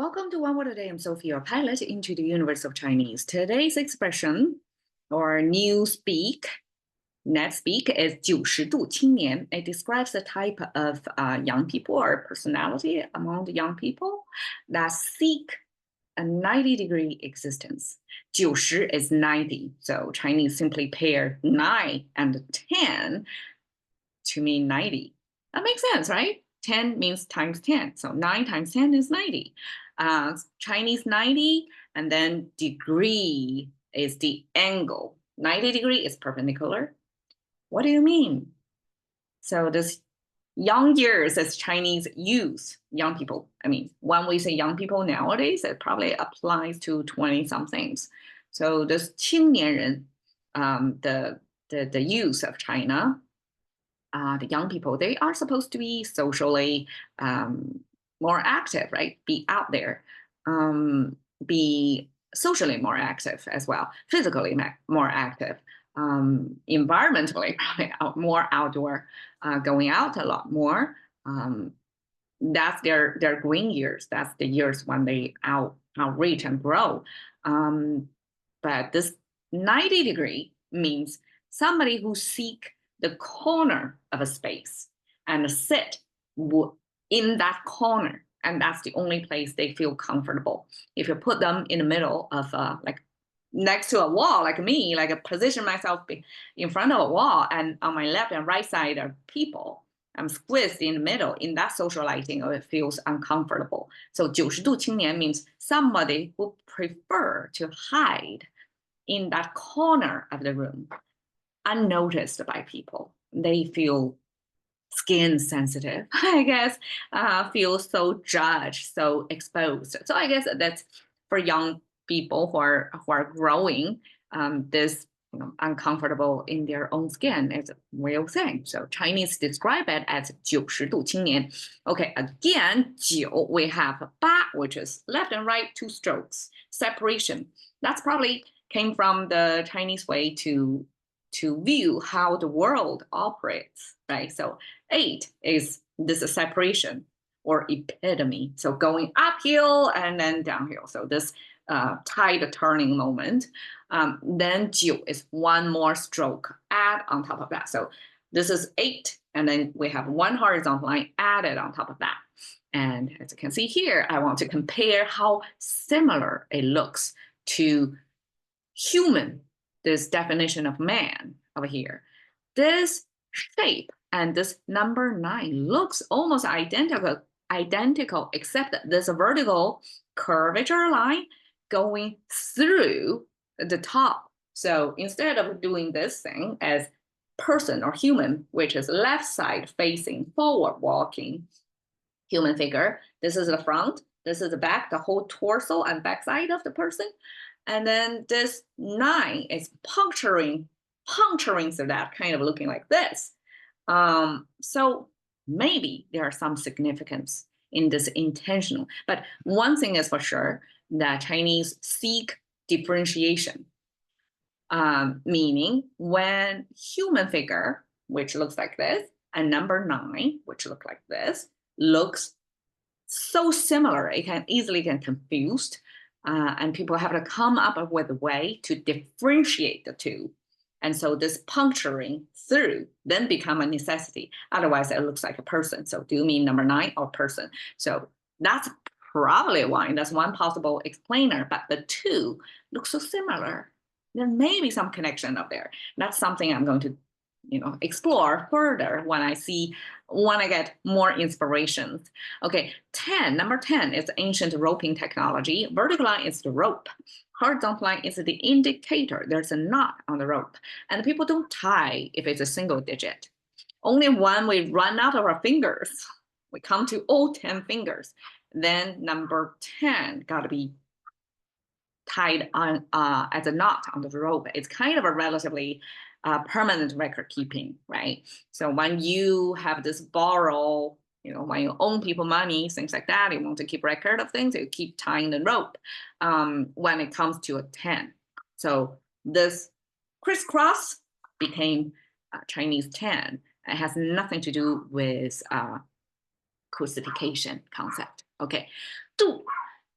Welcome to One Word a Day. I'm Sophie, your pilot into the universe of Chinese. Today's expression or new net speak is 九十度青年. It describes the type of young people or personality among the young people that seek a 90-degree existence. 90 is 90. So Chinese simply pair 9 and 10 to mean 90. That makes sense, right? 10 means times 10. So 9 times 10 is 90. Chinese 90, and then degree is the angle. 90 degree is perpendicular. What do you mean? So this young years as Chinese youth, young people. I mean, when we say young people nowadays, it probably applies to 20-somethings. So this 青年人, the youth of China, the young people, they are supposed to be socially more active, right? Be out there, be socially more active as well, physically more active, environmentally probably more outdoor, going out a lot more. That's their green years. That's the years when they outreach and grow. But this 90-degree means somebody who seek the corner of a space and sit in that corner, and that's the only place they feel comfortable. If you put them in the middle of like next to a wall, like me, like I position myself in front of a wall, and on my left and right side are people, I'm squeezed in the middle. In that social lighting, it feels uncomfortable. So 90度青年 means somebody who prefer to hide in that corner of the room, unnoticed by people. They feel skin sensitive, I guess, feel so judged, so exposed. So I guess that's for young people who are growing, this uncomfortable in their own skin is a real thing. So Chinese describe it as 90度青年. Okay, again, 9, we have 8, which is left and right, 2 strokes, separation. That's probably came from the Chinese way to view how the world operates, right? So 8 is this separation or epitome. So going uphill and then downhill. So this tide turning moment. Then 9 is one more stroke add on top of that. So this is 8, and then we have one horizontal line added on top of that. And as you can see here, I want to compare how similar it looks to human, this definition of man over here. This shape and this number 9 looks almost identical, except this vertical curvature line going through the top. So instead of doing this thing as person or human, which is left side facing forward walking human figure, this is the front, this is the back, the whole torso and backside of the person. And then this 9 is puncturing through that, kind of looking like this. So maybe there are some significance in this intentional. But one thing is for sure, that Chinese seek differentiation, meaning when human figure, which looks like this, and number 9, which look like this, looks so similar, it can easily get confused. And people have to come up with a way to differentiate the two. And so this puncturing through then become a necessity. Otherwise, it looks like a person. So do you mean number 9 or person? So that's probably why. That's one possible explainer. But the two look so similar. There may be some connection up there. That's something I'm going to explore further when I get more inspirations. Okay, 10, number 10 is ancient roping technology. Vertical line is the rope. Horizontal line is the indicator. There's a knot on the rope. And people don't tie if it's a single digit. Only when we run out of our fingers, we come to all 10 fingers. Then number 10 got to be tied on as a knot on the rope. It's kind of a relatively permanent record keeping, right? So when you have this borrow, when you own people money, things like that, you want to keep record of things, you keep tying the rope when it comes to a 10. So this crisscross became Chinese 10. It has nothing to do with crucifixion concept. Okay, 度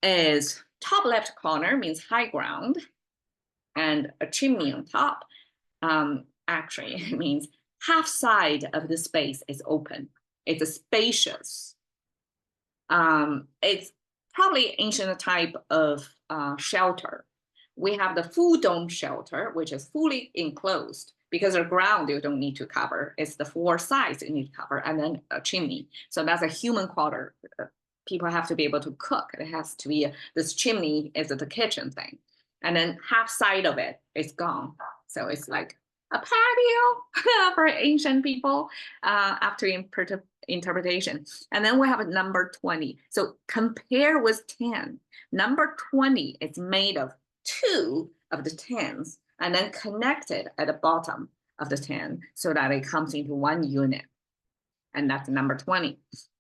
is top left corner means high ground, and a chimney on top actually it means half side of the space is open. It's a spacious. It's probably ancient type of shelter. We have the full dome shelter, which is fully enclosed because the ground you don't need to cover. It's the four sides you need to cover, and then a chimney. So that's a human quarter. People have to be able to cook. It has to be this chimney is the kitchen thing, and then half side of it is gone. So it's like a patio for ancient people after interpretation. And then we have a number 20. So compare with 10. Number 20 is made of 2 of the 10s and then connected at the bottom of the 10 so that it comes into one unit. And that's number 20.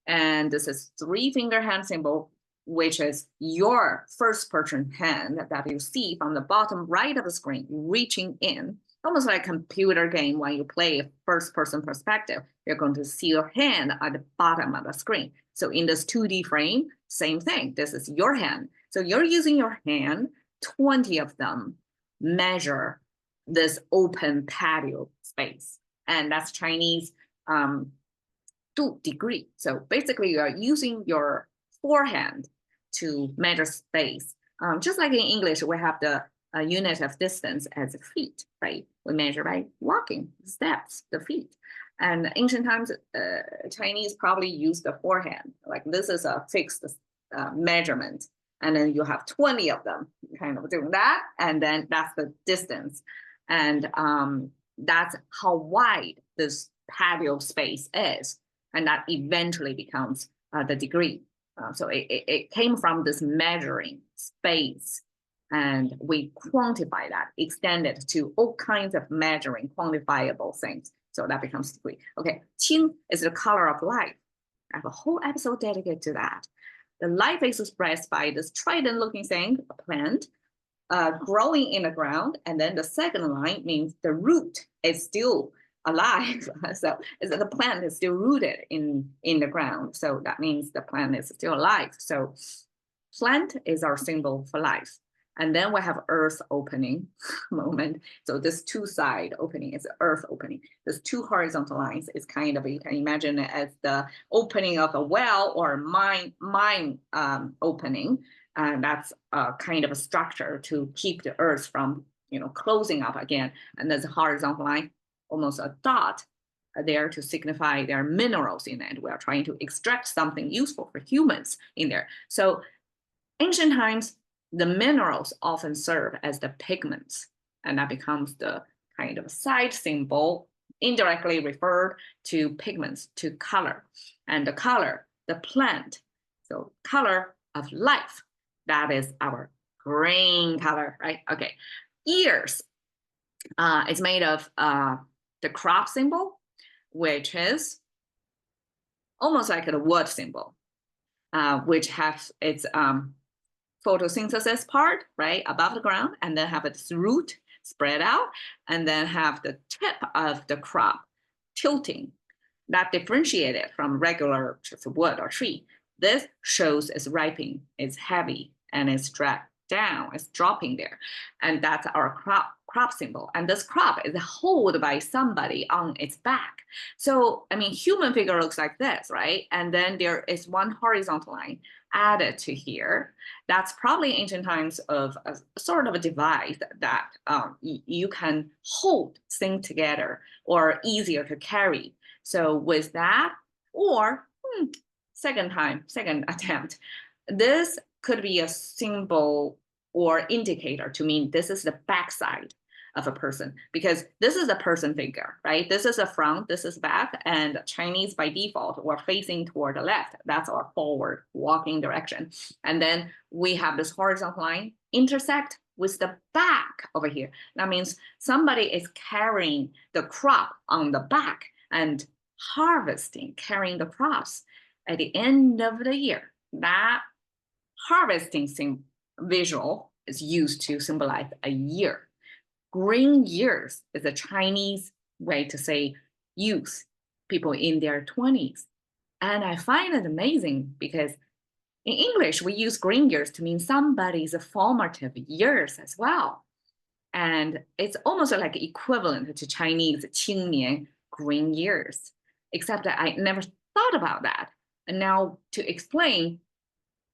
And this is 3-finger hand symbol, which is your first person hand that you see from the bottom right of the screen, reaching in, almost like a computer game when you play a first person perspective, you're going to see your hand at the bottom of the screen. So in this 2D frame, same thing, this is your hand. So you're using your hand, 20 of them measure this open patio space. And that's Chinese 2 degree. So basically you are using your forehand to measure space. Just like in English, we have the unit of distance as feet, right? We measure by walking steps, the feet. And ancient times, Chinese probably use the forehand. Like this is a fixed measurement. And then you have 20 of them kind of doing that. And then that's the distance. And that's how wide this patio space is. And that eventually becomes the degree. So it came from this measuring space. And we quantify that, extend it to all kinds of measuring quantifiable things. So that becomes degree. Okay, qing is the color of life. I have a whole episode dedicated to that. The life is expressed by this trident-looking thing, a plant, growing in the ground. And then the second line means the root is still alive. So the plant is still rooted in the ground. So that means the plant is still alive. So plant is our symbol for life. And then we have earth opening moment. So this 2-side opening is earth opening. This 2 horizontal lines is kind of, you can imagine it as the opening of a well or mine opening. And that's a kind of a structure to keep the earth from, closing up again. And there's a horizontal line, almost a dot there to signify there are minerals in it. We are trying to extract something useful for humans in there. So ancient times, the minerals often serve as the pigments, and that becomes the kind of side symbol indirectly referred to pigments, to color. And the color, the plant, so color of life, that is our green color, right? Okay, ears is made of the crop symbol, which is almost like a wood symbol, which has its photosynthesis part, right, above the ground, and then have its root spread out, and then have the tip of the crop tilting. That differentiated from regular wood or tree. This shows it's ripening, it's heavy, and it's dragged down, it's dropping there. And that's our crop symbol. And this crop is held by somebody on its back. So, human figure looks like this, right? And then there is one horizontal line added to here. That's probably ancient times of a sort of a device that you can hold things together or easier to carry. So with that, or second attempt, this could be a symbol or indicator to mean this is the backside of a person, because this is a person figure, right? This is a front, this is back, and Chinese by default, we're facing toward the left. That's our forward walking direction. And then we have this horizontal line intersect with the back over here. That means somebody is carrying the crop on the back and harvesting, carrying the crops at the end of the year. That harvesting visual is used to symbolize a year. Green years is a Chinese way to say youth, people in their 20s. And I find it amazing because In English, we use green years to mean somebody's formative years as well. And it's almost like equivalent to Chinese 青年 green years, except that I never thought about that. And now to explain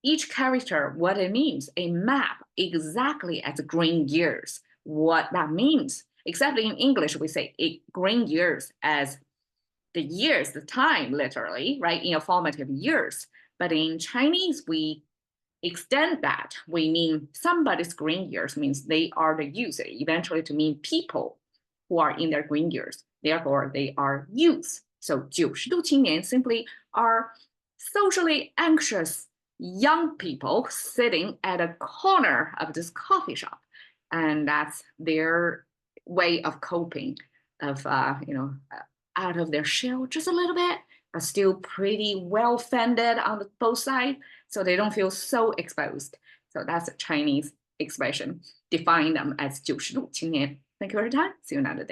each character what it means, a map exactly as green years, what that means. Except in English, we say green years as the years, the time, literally, right, in formative years. But in Chinese, we extend that. We mean somebody's green years means they are the youth, eventually to mean people who are in their green years. Therefore, they are youth. So 90度青年 simply are socially anxious young people sitting at a corner of this coffee shop. And that's their way of coping, of, out of their shell just a little bit, but still pretty well fended on both sides, so they don't feel so exposed. So that's a Chinese expression. Define them as 90度青年. Thank you for your time. See you another day.